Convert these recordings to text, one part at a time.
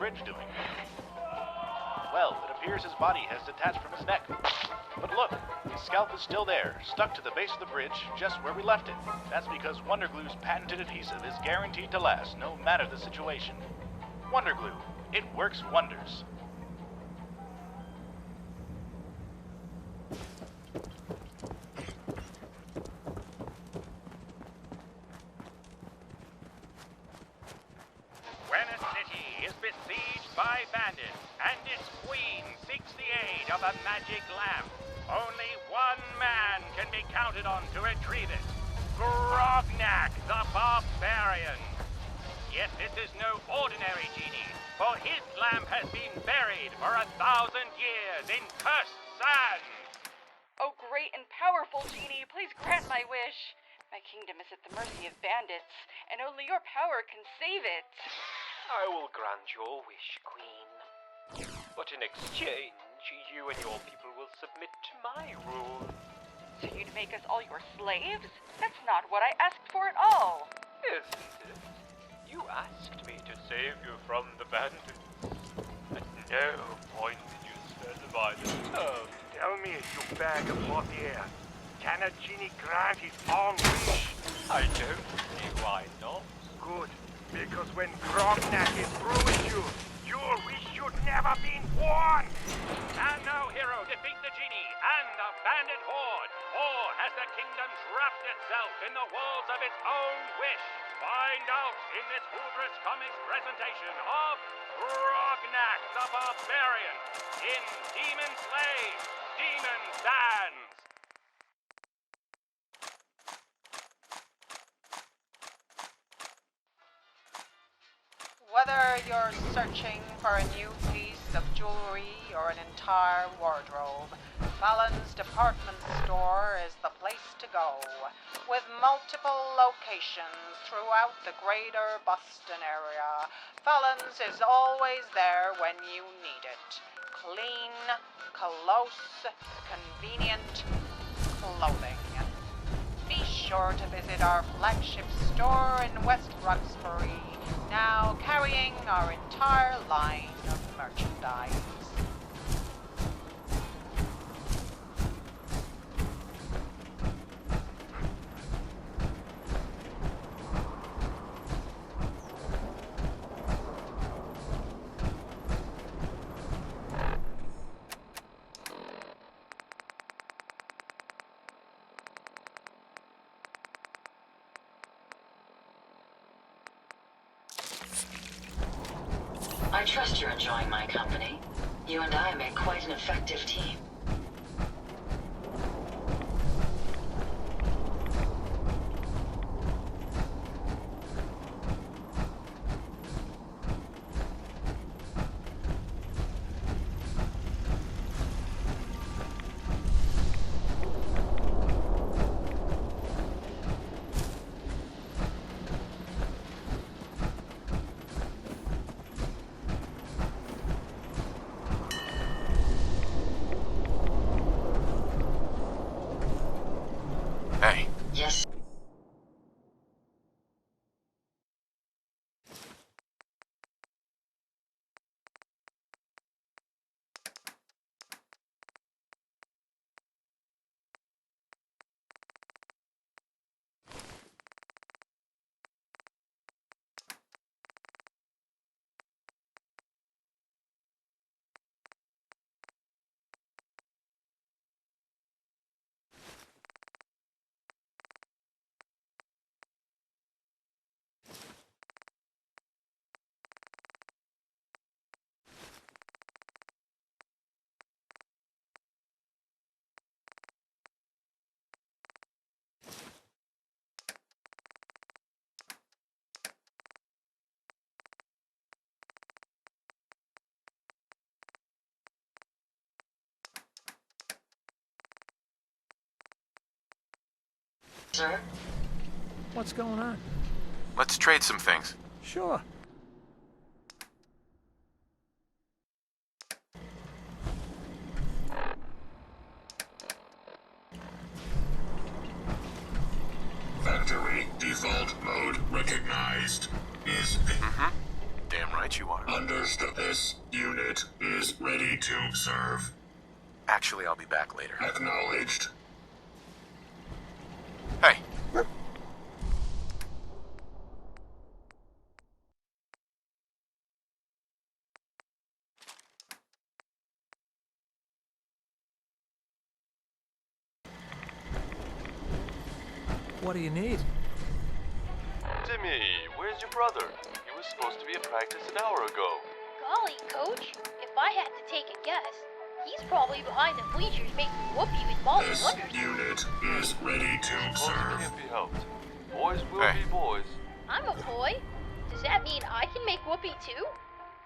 bridge doing? Well, it appears his body has detached from his neck. But look, his scalp is still there, stuck to the base of the bridge, just where we left it. That's because Wonder Glue's patented adhesive is guaranteed to last, no matter the situation. Wonder Glue. It works wonders. When a city is besieged by bandits and its queen seeks the aid of a magic lamp, only one man can be counted on to retrieve it. Grognak the Barbarian. Yet this is no ordinary genie, for his lamp has been buried for 1,000 years in cursed sand. Oh, great and powerful genie, please grant my wish. My kingdom is at the mercy of bandits, and only your power can save it. I will grant your wish, Queen. But in exchange, you and your people will submit to my rule. So you'd make us all your slaves? That's not what I asked for at all. Isn't it? You asked me to save you from the bandits. At no point did you specify the terms. Tell me, you bag of hot air, can a genie grant his own wish? I don't see why not. Good, because when Grognak is through with you, your wish should never been born. Can no hero defeat the genie and the bandit horde? Or has the kingdom trapped itself in the walls of its own wish? Find out in this Hubris Comics presentation of Grognak the Barbarian in Demon Slays, Demon Sands. Whether you're searching for a new piece of jewelry or an entire wardrobe, Fallon's department store is the place to go. With multiple locations throughout the greater Boston area, Fallon's is always there when you need it. Clean, close, convenient clothing. Be sure to visit our flagship store in West Roxbury, now carrying our entire line of merchandise. I trust you're enjoying my company. You and I make quite an effective team. Hey. Yes. Sir? What's going on? Let's trade some things. Sure. Factory default mode recognized. Is Damn right you are. understood. This unit is ready to serve. Actually, I'll be back later. Acknowledged. Hey. What do you need? Timmy, where's your brother? He was supposed to be at practice an hour ago. Golly, Coach, if I had to take a guess, he's probably behind the bleachers making whoopee with Molly This Wonder. unit is ready to Suppose it serve. can't be helped. Boys will Hey. be boys. I'm a boy. Does that mean I can make whoopee too?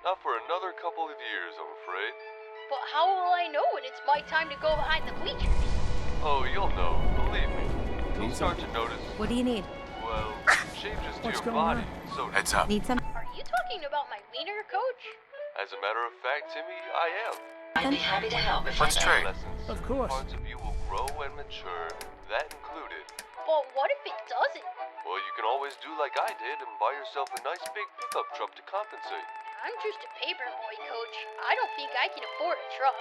Not for another couple of years, I'm afraid. But how will I know when it's my time to go behind the bleachers? Oh, you'll know. Believe me. You'll start to notice, What do you need? well, changes to What's your going body. on? So, Heads up. Need some? Are you talking about my wiener, Coach? as a matter of fact, Timmy, I am. I'd be happy to help if Let's I trade. can. Lessons. Of course. Parts of you will grow and mature. That included. But what if it doesn't? Well, you can always do like I did and buy yourself a nice big pickup truck to compensate. I'm just a paper boy, Coach. I don't think I can afford a truck.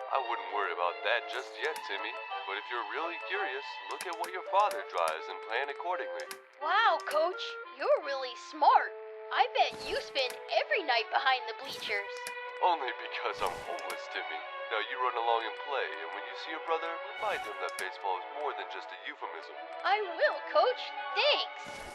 I wouldn't worry about that just yet, Timmy. But if you're really curious, look at what your father drives and plan accordingly. Wow, Coach, you're really smart. I bet you spend every night behind the bleachers. Only because I'm homeless, Timmy. Now you run along and play, and when you see your brother, remind him that baseball is more than just a euphemism. I will, Coach. Thanks.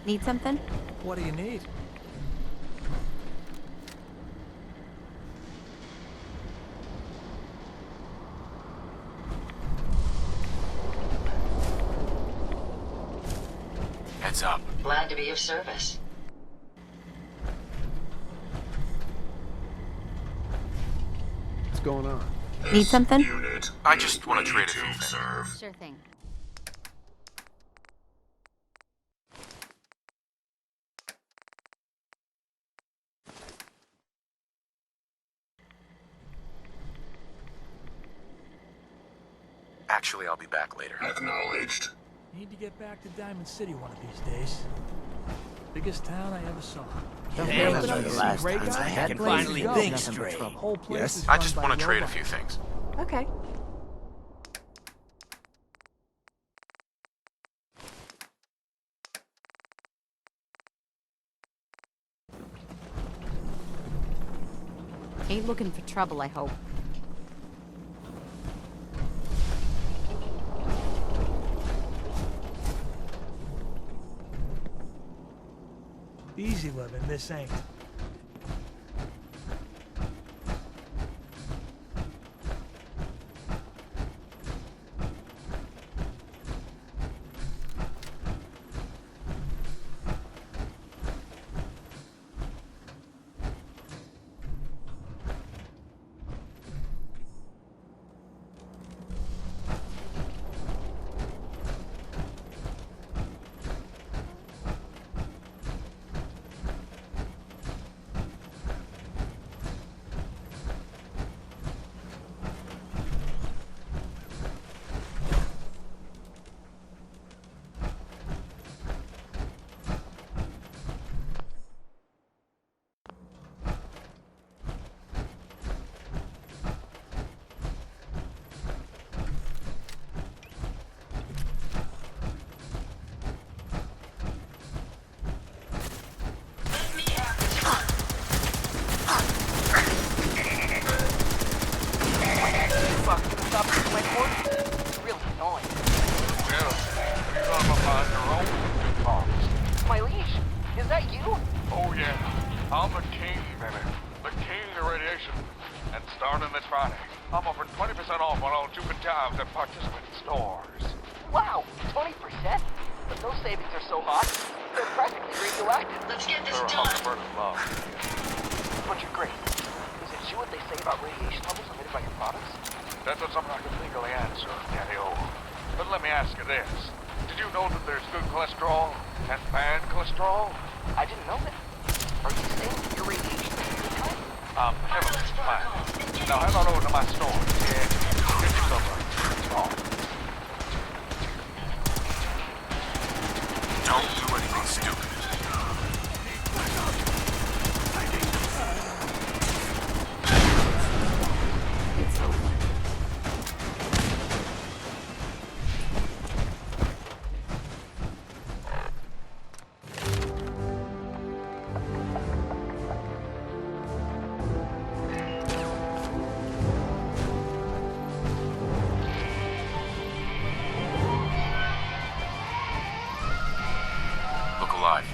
Need something? What do you need? Heads up. Glad to be of service. What's going on? Need something? Unit I is just want ready to trade a to few things. serve. Sure thing. Actually, I'll be back later. Acknowledged. Need to get back to Diamond City one of these days. Biggest town I ever saw. Damn, the last Great time guy. I can Place finally to go. think Nothing but straight. trouble. Whole place Yes? is I run just by want to trade a robots. few things. Okay. Ain't looking for trouble, I hope. Easy living, this ain't. My leash, is that you? Oh yeah, I'm the king, baby. The king of radiation. And starting this Friday, I'm offering 20% off on all Juke and Jobs at participating stores. Wow, 20%? But those savings are so hot, they're practically radioactive. Let's get this They're a done. Hummingbird as well. But you're great. Is it true what they say about radiation levels emitted by your products? That's not something I can legally answer, Daddy-O. But let me ask you this. Did you know that there's good cholesterol and bad cholesterol? I didn't know that. Are you saying that your radiation is good kind? Heavily fine. Now head on over to my store. Yeah, get yourself a small. Don't do anything stupid. It's over. Look alive.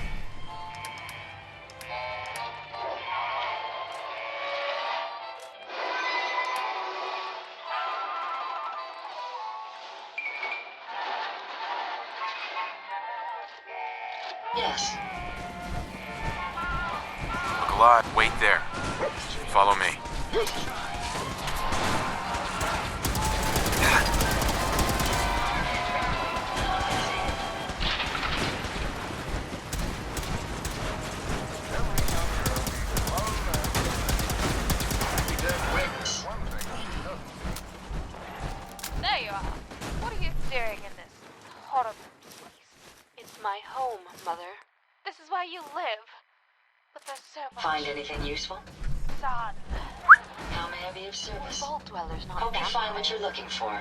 Yes. Look alive. Wait there. Follow me. There you are. What are you doing in this horrible place? It's my home, Mother. This is where you live. But there's so much Find anything useful? sun. How may I be of service? Vault dwellers, not Hope you vampires. find what you're looking for.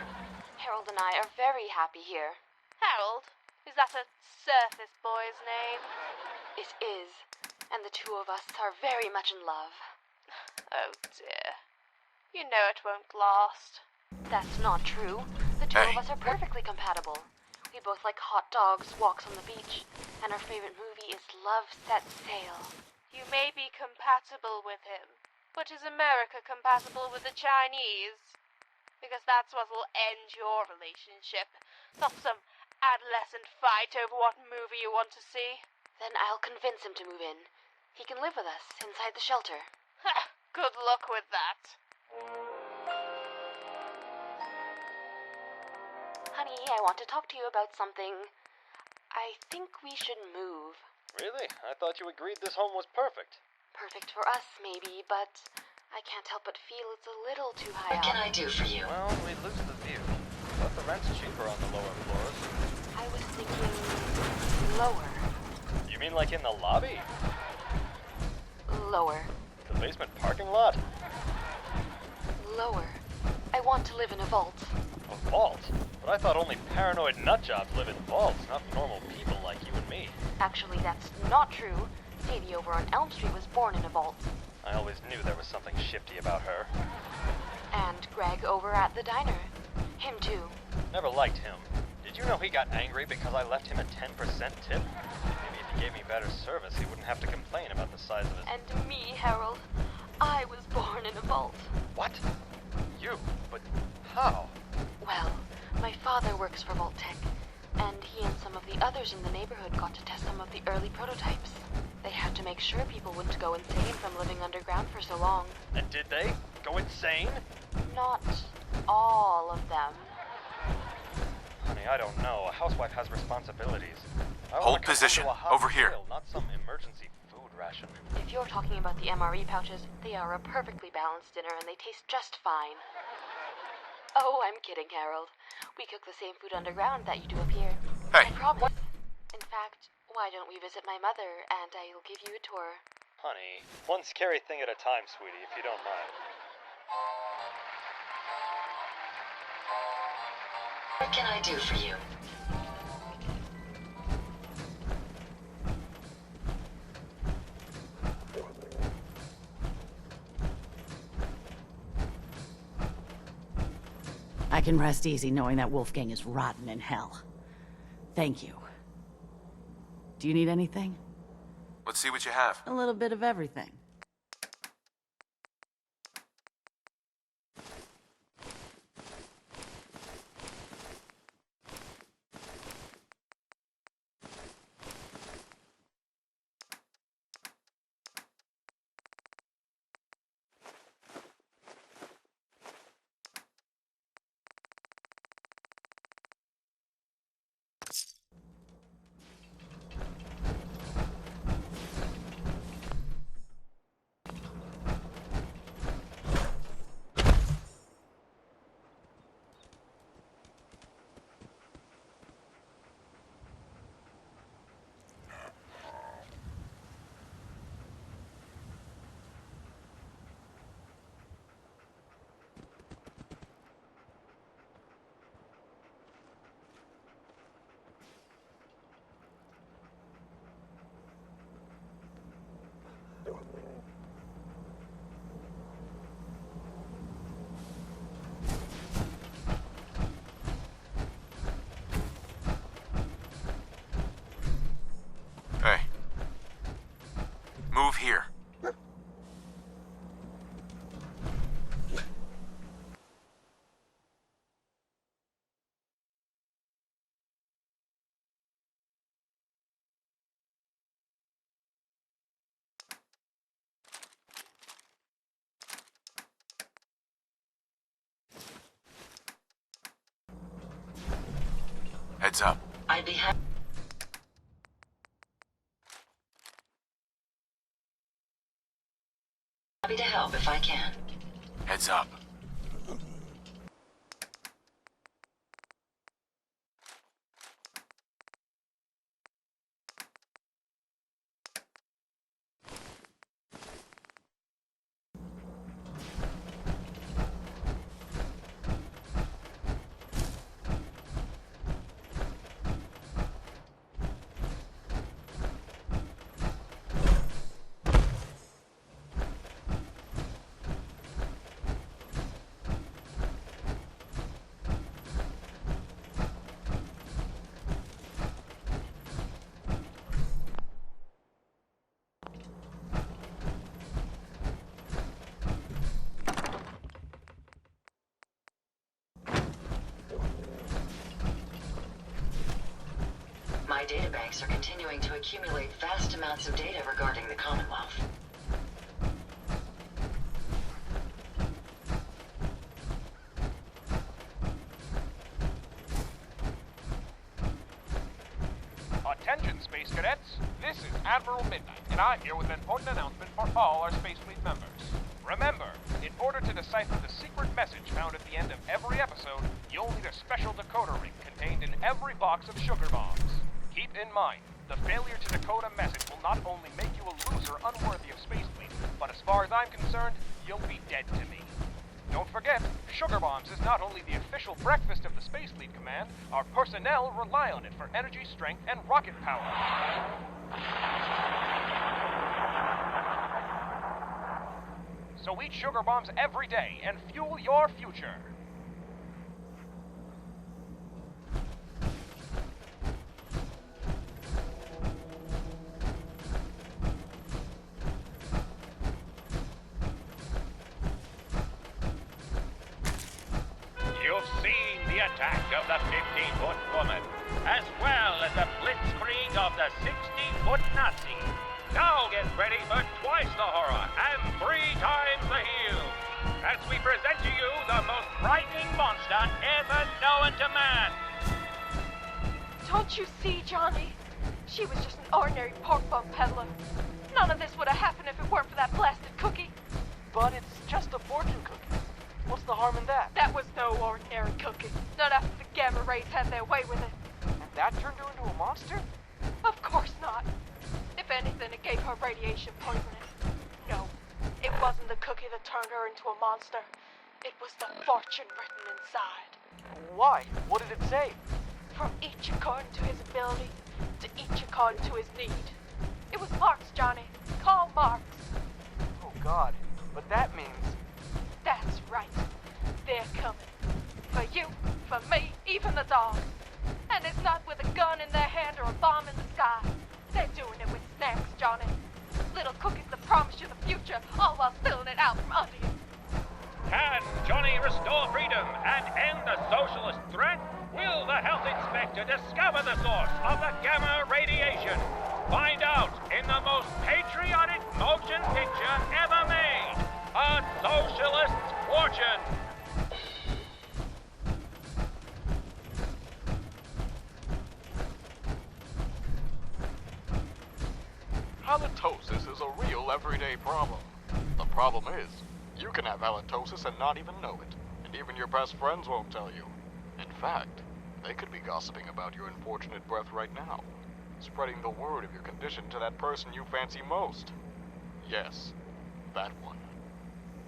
Harold and I are very happy here. Harold? Is that a surface boy's name? It is. And the two of us are very much in love. Oh dear. You know it won't last. That's not true. The two of us are perfectly compatible. We both like hot dogs, walks on the beach, and our favorite movie is Love Set Sail. You may be compatible with him, but is America compatible with the Chinese? Because that's what'll end your relationship, not some adolescent fight over what movie you want to see. Then I'll convince him to move in. He can live with us inside the shelter. Ha! Good luck with that. Honey, I want to talk to you about something. I think we should move. Really? I thought you agreed this home was perfect. Perfect for us, maybe, but I can't help but feel it's a little too high What up. can I do for you? Well, we'd lose the view. But the rent's cheaper on the lower floors. I was thinking lower. You mean like in the lobby? Lower. The basement parking lot? Lower. I want to live in a vault. A vault? But I thought only paranoid nutjobs live in vaults, not normal people like you and me. Actually, that's not true. Sadie over on Elm Street was born in a vault. I always knew there was something shifty about her. And Greg over at the diner. Him too. Never liked him. Did you know he got angry because I left him a 10% tip? Maybe if he gave me better service, he wouldn't have to complain about the size of his... And me, Harold. I was born in a vault. What? You? But how? Well, my father works for Vault Tech, and he and some of the others in the neighborhood got to test some of the early prototypes. They had to make sure people wouldn't go insane from living underground for so long. And did they? Go insane? Not all of them. Honey, I don't know. A housewife has responsibilities. I Hold wanna come position. home to a hot Over here. meal, not some emergency food ration. If you're talking about the MRE pouches, they are a perfectly balanced dinner and they taste just fine. Oh, I'm kidding, Harold. We cook the same food underground that you do up here. Hey. I promise. In fact, why don't we visit my mother and I'll give you a tour? Honey, one scary thing at a time, sweetie, if you don't mind. What can I do for you? I can rest easy knowing that Wolfgang is rotten in hell. Thank you. Do you need anything? Let's see what you have. A little bit of everything. Move here. Heads up. I'd be happy to help if I can. Heads up. My databanks are continuing to accumulate vast amounts of data regarding the Commonwealth. Attention, Space Cadets! This is Admiral Midnight, and I'm here with an important announcement for all our Space Fleet members. Remember, in order to decipher the secret message found at the end of every episode, you'll need a special decoder ring contained in every box of sugar bombs. Keep in mind, the failure to decode a message will not only make you a loser unworthy of Space Fleet, but as far as I'm concerned, you'll be dead to me. Don't forget, Sugar Bombs is not only the official breakfast of the Space Fleet Command, our personnel rely on it for energy, strength, and rocket power. So eat Sugar Bombs every day and fuel your future. You've seen the attack of the 15-foot woman, as well as the blitzkrieg of the 16-foot Nazi. Now get ready for twice the horror and 3 times the heel, as we present to you the most frightening monster ever known to man. Don't you see, Johnny? She was just an ordinary pork bun peddler. None of this would have happened if it weren't for that blasted cookie. But it's just a fortune cookie. What's the harm in that? That was no ordinary cookie. Not after the gamma rays had their way with it. And that turned her into a monster? Of course not. If anything, it gave her radiation poisoning. No, it wasn't the cookie that turned her into a monster. It was the fortune written inside. Why? What did it say? From each according to his ability, to each according to his need. It was Marx, Johnny. Karl Marx. Oh, God. But that means... That's right. They're coming. For you, for me, even the dogs. And it's not with a gun in their hand or a bomb in the sky. They're doing it with snacks, Johnny. Little cookies that promise you the future, all while spilling it out from under you. Can Johnny restore freedom and end the socialist threat? Will the health inspector discover the source of the gamma radiation? Find out in the most patriotic motion picture ever made. A Socialist's Fortune! Halitosis is a real everyday problem. The problem is, you can have halitosis and not even know it, and even your best friends won't tell you. In fact, they could be gossiping about your unfortunate breath right now, spreading the word of your condition to that person you fancy most. Yes, that one.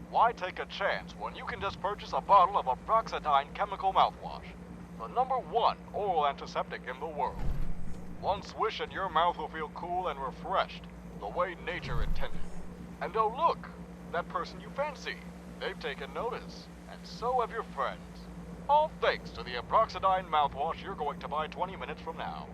Why take a chance when you can just purchase a bottle of Aproxidine chemical mouthwash, the #1 oral antiseptic in the world? One swish and your mouth will feel cool and refreshed, the way nature intended. And oh look, that person you fancy, they've taken notice, and so have your friends. All thanks to the Aproxidine mouthwash you're going to buy 20 minutes from now.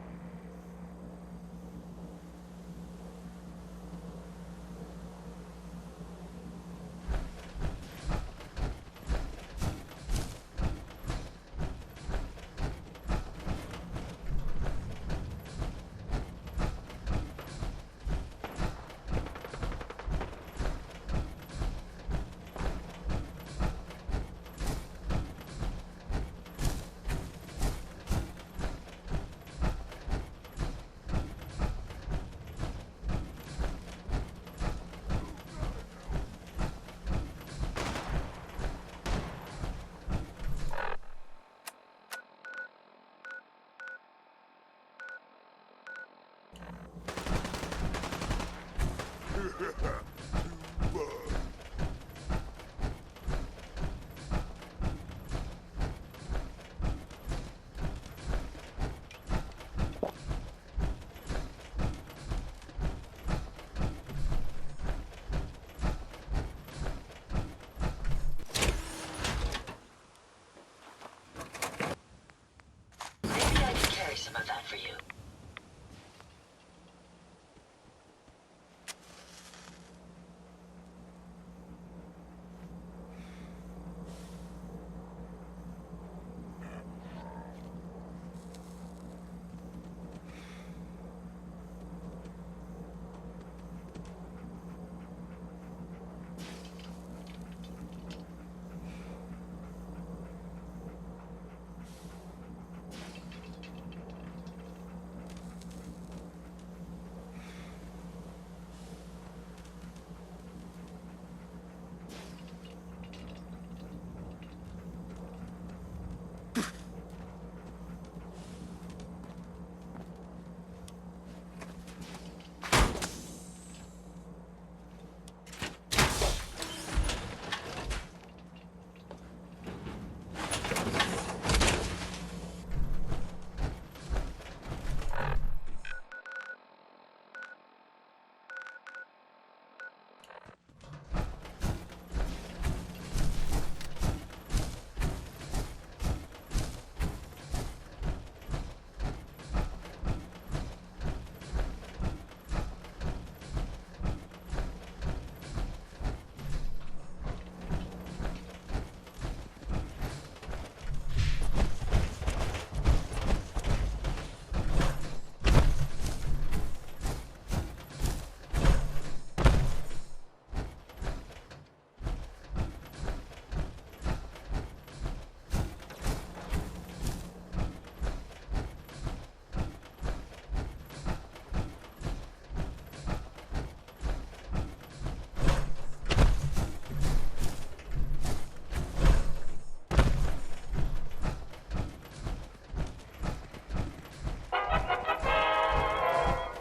for you.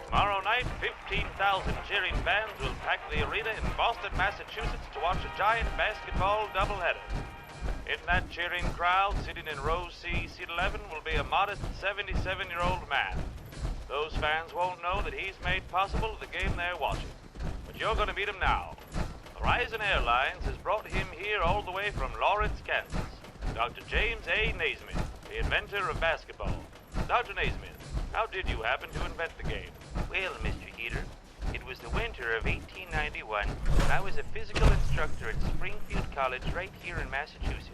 Tomorrow night, 15,000 cheering fans will pack the arena in Boston, Massachusetts to watch a giant basketball doubleheader. In that cheering crowd, sitting in row C, seat 11, will be a modest 77-year-old man. Those fans won't know that he's made possible the game they're watching. But you're going to meet him now. Horizon Airlines has brought him here all the way from Lawrence, Kansas. Dr. James A. Naismith, the inventor of basketball. Dr. Naismith, how did you happen to invent the game? Well, Mr. Heater, it was the winter of 1891 when I was a physical instructor at Springfield College right here in Massachusetts.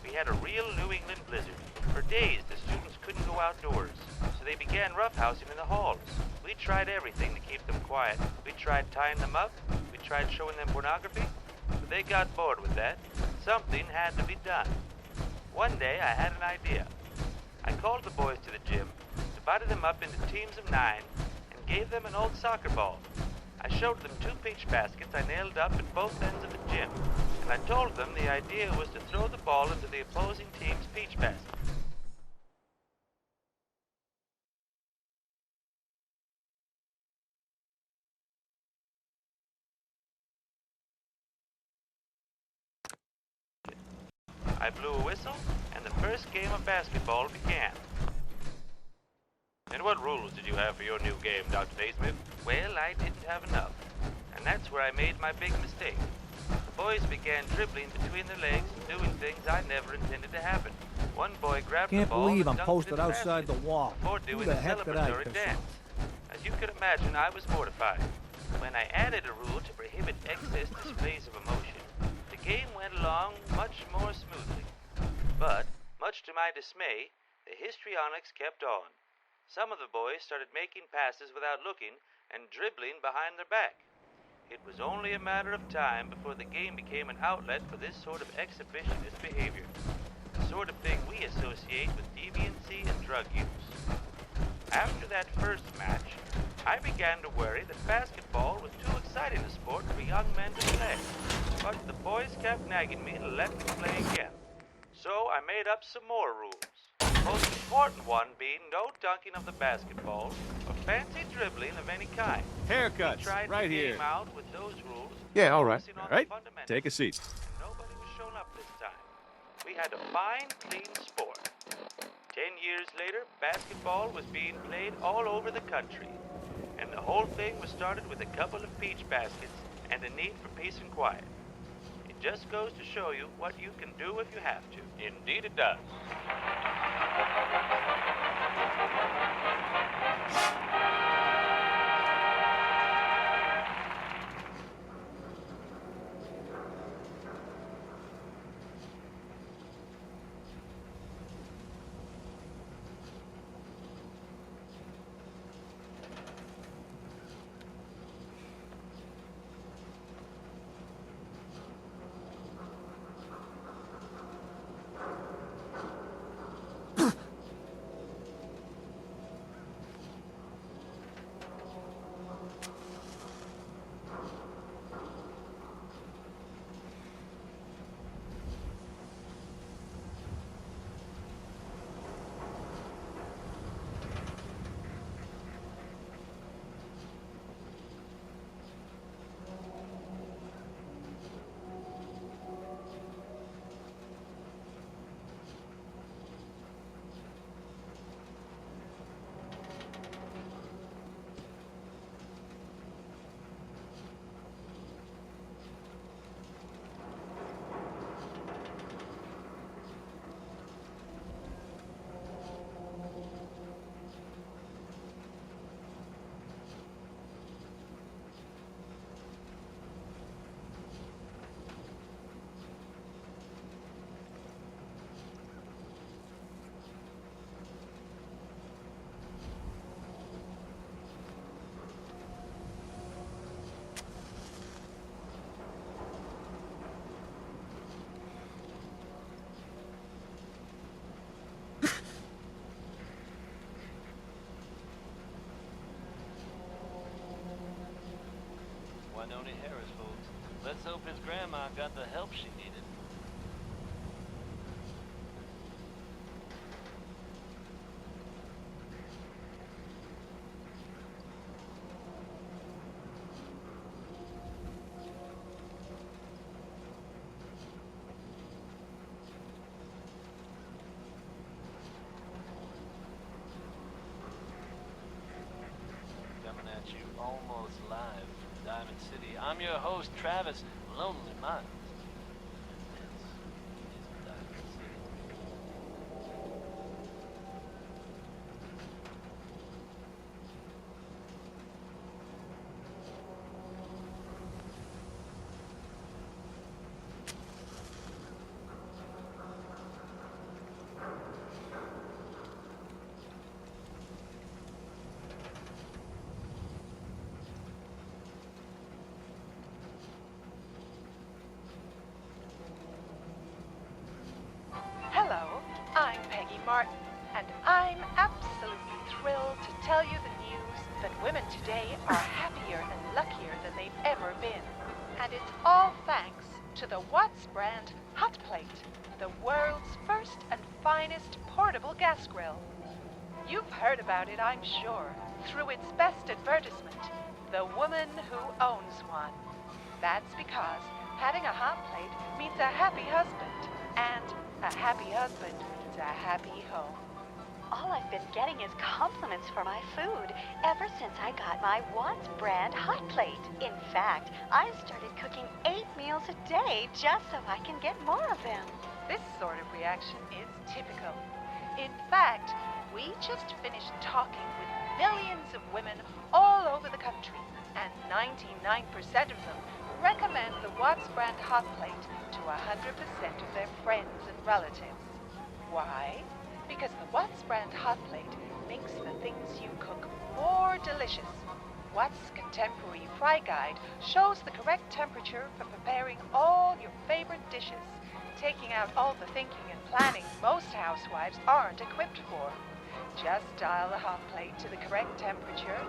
We had a real New England blizzard. For days, the students couldn't go outdoors, so they began roughhousing in the halls. We tried everything to keep them quiet. We tried tying them up. We tried showing them pornography. But they got bored with that. Something had to be done. One day, I had an idea. I called the boys to the gym, divided them up into teams of 9, and gave them an old soccer ball. I showed them 2 peach baskets I nailed up at both ends of the gym, and I told them the idea was to throw the ball into the opposing team's peach basket. I blew a whistle, and the first game of basketball began. And what rules did you have for your new game, Dr. Naismith? Well, I didn't have enough, and that's where I made my big mistake. The boys began dribbling between their legs and doing things I never intended to happen. One boy grabbed the Can't ball believe and I'm dunked it posted in the outside the basket wall. before Who doing the the heck did I celebratory piss dance. As you can imagine, I was mortified. When I added a rule to prohibit excess displays of emotion, the game went along much more smoothly. But, much to my dismay, the histrionics kept on. Some of the boys started making passes without looking and dribbling behind their back. It was only a matter of time before the game became an outlet for this sort of exhibitionist behavior, the sort of thing we associate with deviancy and drug use. After that first match, I began to worry that basketball was too exciting a sport for young men to play, but the boys kept nagging me to let them play again. So I made up some more rules. The most important one being no dunking of the basketball or fancy dribbling of any kind. Haircuts, We tried right the here. game out with those rules. Yeah, all right. focusing on All the right. fundamentals. Take a seat. Nobody was shown up this time. We had a fine, clean sport. 10 years later, basketball was being played all over the country. And the whole thing was started with a couple of peach baskets and a need for peace and quiet. It just goes to show you what you can do if you have to. Indeed it does. Tony Harris folks. Let's hope his grandma got the help she needed. Coming at you almost live from Diamond City. I'm your host, Travis, Lonely Minds. And this is Diamond City. Hello, I'm Peggy Martin, and I'm absolutely thrilled to tell you the news that women today are happier and luckier than they've ever been. And it's all thanks to the Watts brand hot plate, the world's first and finest portable gas grill. You've heard about it, I'm sure, through its best advertisement, The Woman Who Owns One. That's because having a hot plate means a happy husband, and a happy husband means a happy home. All I've been getting is compliments for my food ever since I got my Watts brand hot plate. In fact, I started cooking 8 meals a day just so I can get more of them. This sort of reaction is typical. In fact, we just finished talking with millions of women all over the country, and 99% of them recommend the Watts brand hot plate to 100% of their friends and relatives. Why? Because the Watts brand hot plate makes the things you cook more delicious. Watts' contemporary fry guide shows the correct temperature for preparing all your favorite dishes, taking out all the thinking and planning most housewives aren't equipped for. Just dial the hot plate to the correct temperature,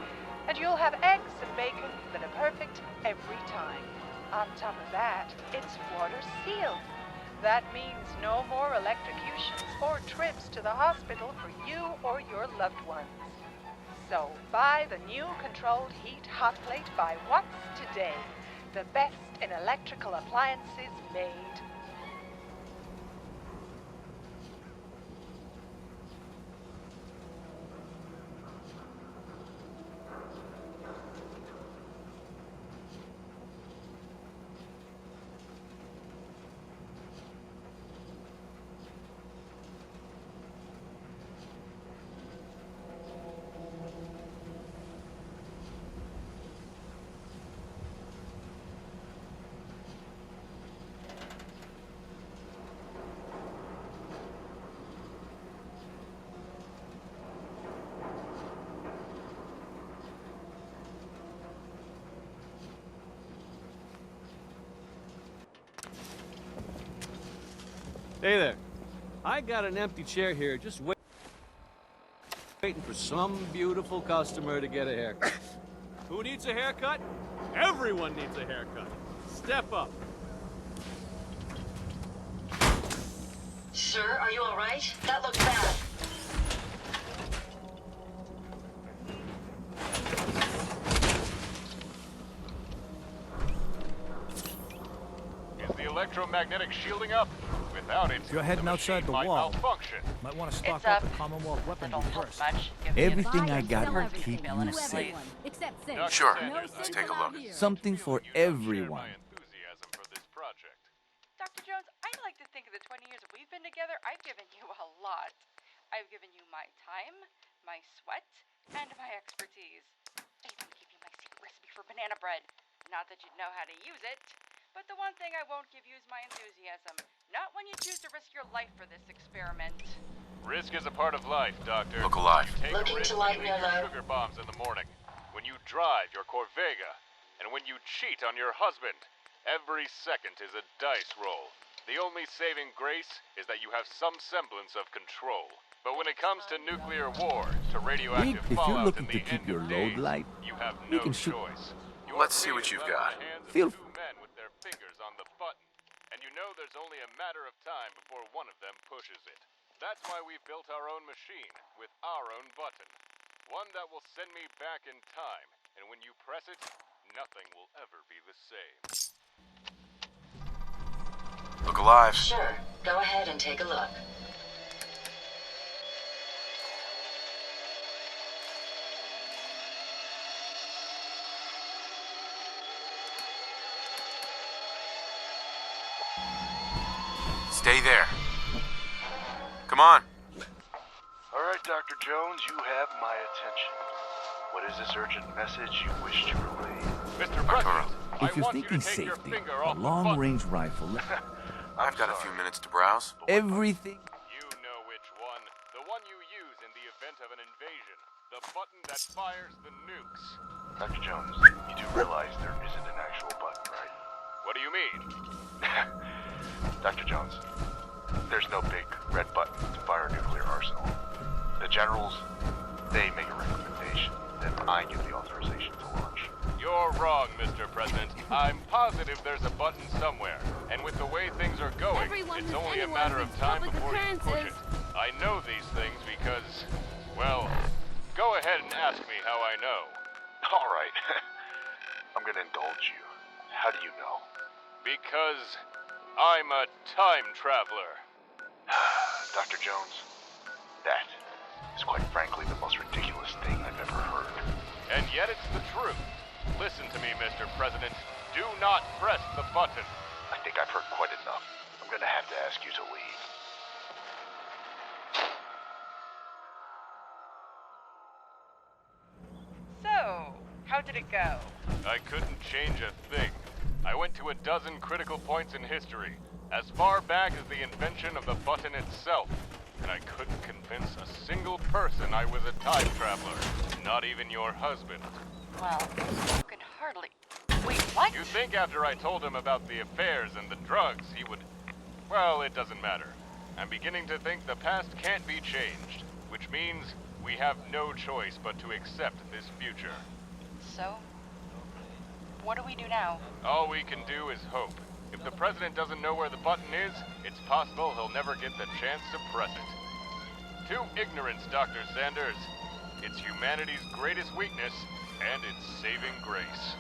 and you'll have eggs and bacon that are perfect every time. On top of that, it's water sealed. That means no more electrocutions or trips to the hospital for you or your loved ones. So buy the new controlled heat hot plate by Watts today. The best in electrical appliances made. Hey there. I got an empty chair here, just waiting for some beautiful customer to get a haircut. Who needs a haircut? Everyone needs a haircut. Step up. Sir, are you all right? That looked bad. Is the electromagnetic shielding up? Without it, You're heading outside the might wall. malfunction. Might want to stock It's up up. the Commonwealth weaponry first. Everything I got will keep you safe. Except Sid. Sure. No Let's Sid take a allowed look. here. Something for everyone. Dr. Jones, I like to think of the 20 years we've been together, I've given you a lot. I've given you my time, my sweat, and my expertise. I even gave you my secret recipe for banana bread. Not that you'd know how to use it. But the one thing I won't give you is my enthusiasm. Not when you choose to risk your life for this experiment. Risk is a part of life, Doctor. Look alive. You take Looking a risk to when light you eat your yellow. sugar bombs in the morning, when you drive your Corvega, and when you cheat on your husband. Every second is a dice roll. The only saving grace is that you have some semblance of control. But when it comes to nuclear war, to radioactive If you're fallout looking in to the keep end your of load days, light, you have we no can shoot. choice. You Let's see what you've got. Feel Two men with their fingers on the button. And you know there's only a matter of time before one of them pushes it. That's why we built our own machine, with our own button. One that will send me back in time. And when you press it, nothing will ever be the same. Look alive. Sure. Go ahead and take a look. Stay there. Come on. All right, Dr. Jones, you have my attention. What is this urgent message you wish to relay? Mr. President, If you're thinking safety, a long-range rifle, I've got a few minutes to browse. everything. You know which one. The one you use in the event of an invasion. The button that fires the nukes. Dr. Jones, you do realize there isn't an actual button, right? What do you mean? Dr. Jones, there's no big red button to fire a nuclear arsenal. The generals, they make a recommendation, then I give the authorization to launch. You're wrong, Mr. President. I'm positive there's a button somewhere. And with the way things are going, it's only a matter of time before you push it. I know these things because, well, go ahead and ask me how I know. All right. I'm gonna indulge you. How do you know? Because I'm a time traveler. Dr. Jones, that is quite frankly the most ridiculous thing I've ever heard. And yet it's the truth. Listen to me, Mr. President. Do not press the button. I think I've heard quite enough. I'm gonna have to ask you to leave. So, how did it go? I couldn't change a thing. I went to a dozen critical points in history, as far back as the invention of the button itself, and I couldn't convince a single person I was a time traveler, not even your husband. Well, you can hardly... Wait, what? You think after I told him about the affairs and the drugs, he would... Well, it doesn't matter. I'm beginning to think the past can't be changed, which means we have no choice but to accept this future. So, what do we do now? All we can do is hope. If the president doesn't know where the button is, it's possible he'll never get the chance to press it. To ignorance, Dr. Sanders. It's humanity's greatest weakness, and its saving grace.